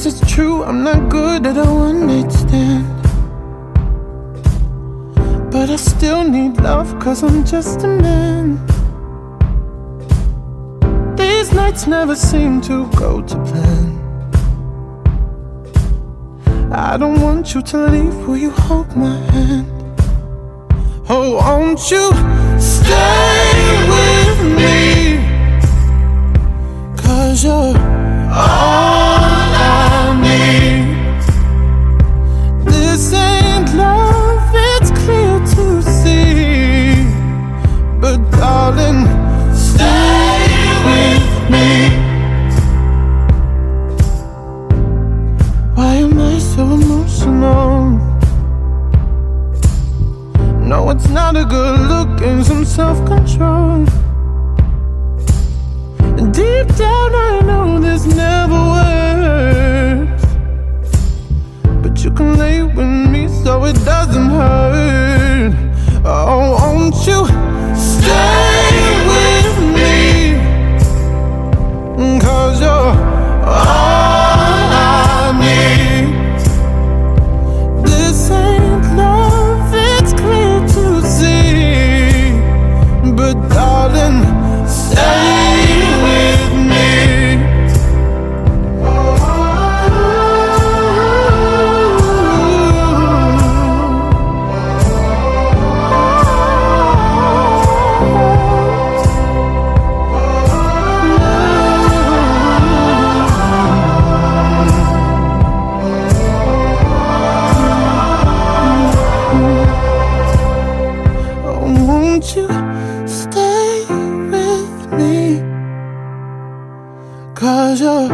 Yes, it's true, I'm not good at a one-night stand, but I still need love, cause I'm just a man. These nights never seem to go to plan. I don't want you to leave, will you hold my hand? Oh, won't you stay with me? Cause you're all I need. This ain't love, it's clear to see, but darling, stay with me. Why am I so emotional? No, it's not a good look and some self-control. Deep down I know this never works, but you can lay with me so it doesn't hurt. Oh, won't you stay with me? Cause you're all I need. This ain't love, it's clear to see, but darling, stay with me. Oh, won't you stay with me? Cause you're